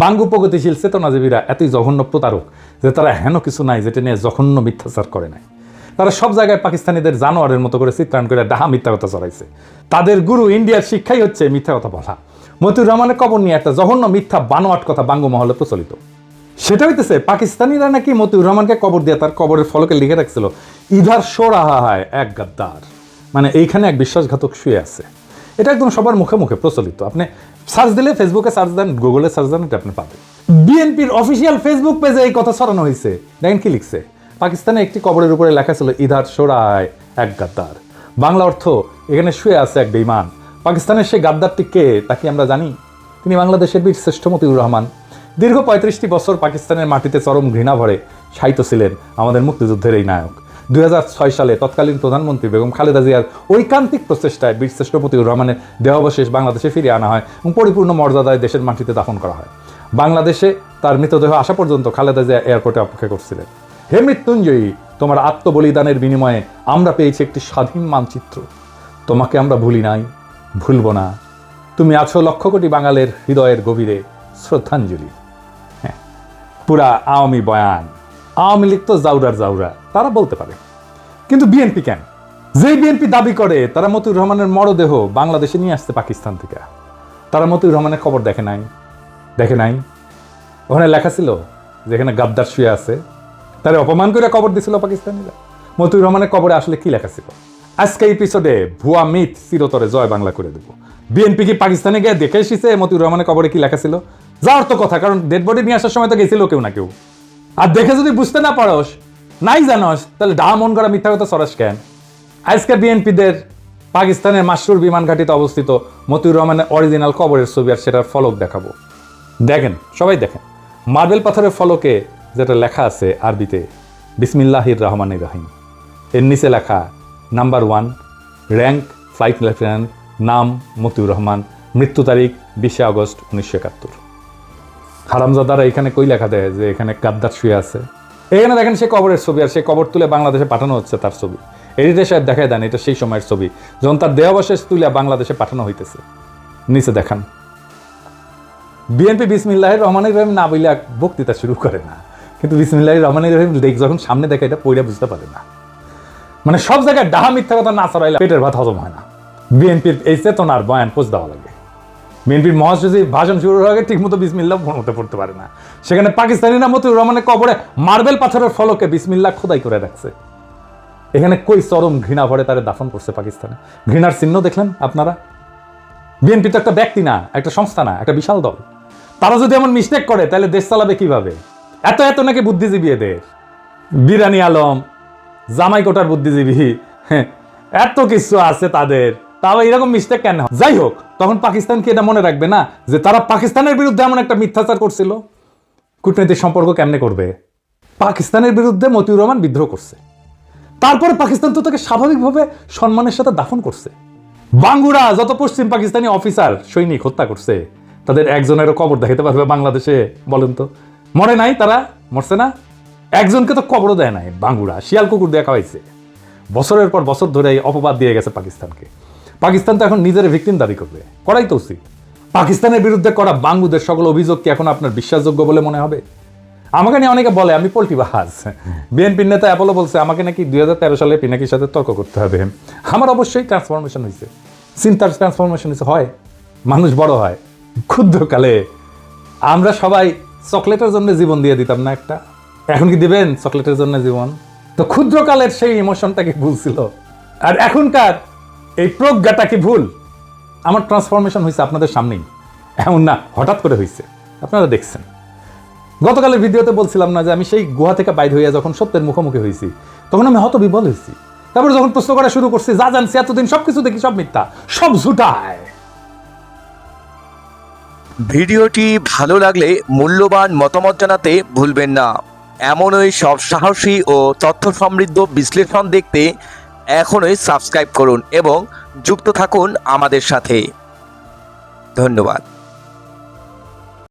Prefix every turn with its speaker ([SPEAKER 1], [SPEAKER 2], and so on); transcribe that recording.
[SPEAKER 1] বাঙ্গু প্রগতিশীল চেতনাজীবীরা এতই জঘন্য প্রতারক যে তারা হেন কিছু নাই যেটা নিয়ে জঘন্য মিথ্যাচার করে নাই। তারা সব জায়গায় পাকিস্তানিদের জানোয়ারের মতো করে চিত্রায়ন করে ডাহা মিথ্যা কথা চড়াইছে। তাদের গুরু ইন্ডিয়ার শিক্ষাই হচ্ছে মিথ্যা কথা বলা। মতিউর রহমানের কবর নিয়ে একটা জঘন্য মিথ্যা বানোয়াট কথা বাঙ্গু মহলে প্রচলিত। সেটা হইতেছে পাকিস্তানিরা নাকি মতিউর রহমানকে কবর দিয়ে তার কবরের ফলকে লিখে রাখছিল, ইধার শো রাহা হয় এক গাদ্দার, মানে এইখানে এক বিশ্বাসঘাতক শুয়ে আছে। এটা একদম সবার মুখে মুখে প্রচলিত। আপনি সার্চ দিলে, ফেসবুকে সার্চ দেন, গুগলে সার্চ দেন, এটা আপনি পাবেন। বিএনপির অফিসিয়াল ফেসবুক পেজে এই কথা ছড়ানো হয়েছে। দেখেন কি লিখছে, পাকিস্তানে একটি কবরের উপরে লেখা ছিল ইধার শো রাহা হয় এক গাদ্দার। বাংলা অর্থ, এখানে শুয়ে আছে এক বেঈমান। পাকিস্তানের সেই গাদ্দারটি কে তা কি আমরা জানি? তিনি বাংলাদেশের বীর শ্রেষ্ঠ মতিউর রহমান। দীর্ঘ 35টি বছর পাকিস্তানের মাটিতে চরম ঘৃণা ভরে শায়িত ছিলেন আমাদের মুক্তিযুদ্ধের এই নায়ক। 2006 সালে তৎকালীন প্রধানমন্ত্রী বেগম খালেদা জিয়ার ঐকান্তিক প্রচেষ্টায় বীরশ্রেষ্ঠ মতিউর রহমানের দেহাবশেষ বাংলাদেশে ফিরিয়ে আনা হয় এবং পরিপূর্ণ মর্যাদায় দেশের মাটিতে দাফন করা হয়। বাংলাদেশে তার মৃতদেহ আসা পর্যন্ত খালেদা জিয়া এয়ারপোর্টে অপেক্ষা করছিলেন। হে মৃত্যুঞ্জয়ী, তোমার আত্মবলিদানের বিনিময়ে আমরা পেয়েছি একটি স্বাধীন মানচিত্র। তোমাকে আমরা ভুলি নাই, ভুলব না। তুমি আছো লক্ষ কোটি বাঙালির হৃদয়ের গভীরে শ্রদ্ধাঞ্জলি। হ্যাঁ, পুরা আওয়ামী বয়ান। আওয়ামী লীগ তো জাউরার জাউরা, তারা বলতে পারে, কিন্তু বিএনপি কেন? যেই বিএনপি দাবি করে তারা মতিউর রহমানের মরদেহ বাংলাদেশে নিয়ে আসছে পাকিস্তান থেকে, তারা মতিউর রহমানের খবর দেখে নাই। ওখানে লেখা ছিল যেখানে গাদ্দার শুয়ে আছে, তারা অপমান করে কবর দিছিল পাকিস্তানিরা। মতিউর রহমানের কবরে আসলে কি লেখা ছিল? আজকে এপিসোডে ভুয়া মিথ চিরতরে জয় বাংলা করে দেব। বিএনপি কি পাকিস্তানে গিয়ে দেখে এসেছে মতিউর রহমানের কবরে কি লেখা ছিল? যাওয়ার তো কথা, কারণ ডেড বডি নিয়ে আসার সময় তো গেছিল কেউ না কেউ। আর দেখে যদি বুঝতে না পারোস, নাই জানোস, তাহলে ডা মন করা মিথ্যা কথা সরাস কেন? আজকে বিএনপিদের পাকিস্তানের মাসরুর বিমান ঘাঁটিতে অবস্থিত মতিউর রহমানের অরিজিনাল কবরের ছবি আর সেটার ফলক দেখাবো। দেখেন, সবাই দেখেন, মার্বেল পাথরের ফলকে যেটা লেখা আছে আরবিতে বিসমিল্লাহির রহমানির রহিম, এর নিচে লেখা নাম্বার 1, র্যাঙ্ক ফ্লাইট লেফটেন্যান্ট, নাম মতিউর রহমান, মৃত্যু তারিখ 20 আগস্ট 1971। হারামজাদারা এখানে কই লেখা দেয় যে এখানে গাদ্দার শুয়ে আছে? এখানে দেখেন সে কবরের ছবি, আর সে কবর তুলে বাংলাদেশে পাঠানো হচ্ছে তার ছবি। এডিটর সাহেব দেখায় দেন এটা সেই সময়ের ছবি যখন তার দেহাবশেষ তুলে বাংলাদেশে পাঠানো হইতেছে। নিচে দেখান, বিএনপি বিসমিল্লাহির রহমানির রহিম না বইলে বক্তৃতা শুরু করে না, কিন্তু বিসমিল্লাহির রহমানির রহিম যখন সামনে দেখে এটা পড়ে বুঝতে পারে না। মানে সব জায়গায় ডাহা মিথ্যা কথা না ছড়াইলে পেটের ভাত হজম হয় না। বিএনপির এই চেতনার বয়ান পোস্ট দেওয়া লাগে। বিএনপির মহাসচিব ভাষণ শুরুর আগে ঠিক মতো বিসমিল্লাহ মনে পড়তে পারে না। সেখানে পাকিস্তানিরা মতিউর রহমানের কবরে মার্বেল পাথরের ফলকে বিসমিল্লাহ খোদাই করে রাখছে। এখানে কই চরম ঘৃণা ভরে তারে দাফন করছে পাকিস্তানে। ঘৃণার চিহ্ন দেখলেন আপনারা? বিএনপি তো একটা ব্যক্তি না, একটা সংস্থা না, একটা বিশাল দল। তারা যদি এমন মিস্টেক করে তাহলে দেশ চালাবে কিভাবে? এত নাকি বুদ্ধিজীবী এদের। বিরানি আলম, জামাই কোটার বুদ্ধিজীবী, এত কিছু আছে তাদের, তাও এরকম মিস্টেক কেন? যাই হোক, তখন পাকিস্তান কি এটা মনে রাখবে না যে তারা পাকিস্তানের বিরুদ্ধে এমন একটা মিথ্যাচার করছিল? কূটনৈতিক সম্পর্ক কেমনে করবে? পাকিস্তানের বিরুদ্ধে মতিউর রহমান বিদ্রোহ করছে, তারপরে পাকিস্তান তো তাকে স্বাভাবিকভাবে সম্মানের সাথে দাফন করছে। বাঙ্গুরা যত পশ্চিম পাকিস্তানি অফিসার সৈনিক হত্যা করছে, তাদের একজনেরও কবর দেখাতে পারবে বাংলাদেশে? বলেন তো, মরে নাই? তারা মরছে না? একজনকে তো কবরও দেয় নাই বাঙ্গুরা, শিয়াল কুকুর দেখা হয়েছে। বছরের পর বছর ধরে অপবাদ দিয়ে গেছে পাকিস্তানকে। পাকিস্তান তো এখন নিজের ভিকটিম দাবি করবে, করাই তো উচিত। পাকিস্তানের বিরুদ্ধে করা বাঙ্গুদের সকল অভিযোগ কি এখন আপনার বিশ্বাসযোগ্য বলে মনে হবে? আমাকে নিয়ে অনেকে বলে আমি পোল্টিবাজ। বিএনপির নেতা অ্যাপোলো বলছে আমাকে নাকি 2013 সালে পিনাকির সাথে তর্ক করতে হবে। আমার অবশ্যই ট্রান্সফরমেশন হয়েছে, চিন্তার ট্রান্সফরমেশন হয়েছে। হয়, মানুষ বড় হয়। ক্ষুদ্রকালে আমরা সবাই চকলেটের জন্য জীবন দিয়ে দিতাম না একটা? এখন কি দিবেন চকলেটের জন্য জীবন? তো ক্ষুদ্রকালের সেই ইমোশনটা কি ভুল ছিল? আর এখনকার এই প্রজ্ঞাটা কি ভুল? আমার ট্রান্সফরমেশন হয়েছে আপনাদের সামনেই, এমন না হঠাৎ করে হয়েছে, আপনারা দেখছেন। গতকালের ভিডিওতে বলছিলাম না যে আমি সেই গুহা থেকে বাইর হইয়া যখন সত্যের মুখোমুখি হয়েছি তখন আমি হতবিহ্বল হয়েছি। তারপরে যখন প্রশ্ন করা শুরু করছি, যা জানছি এতদিন সবকিছু দেখি সব মিথ্যা, সব ঝুটায়।
[SPEAKER 2] ভিডিওটি ভালো লাগলে মূল্যবান মতামত জানাতে ভুলবেন না। এমনই সব সাহসী ও তথ্য সমৃদ্ধ বিশ্লেষণ দেখতে এখনই সাবস্ক্রাইব করুন এবং যুক্ত থাকুন আমাদের সাথে। ধন্যবাদ।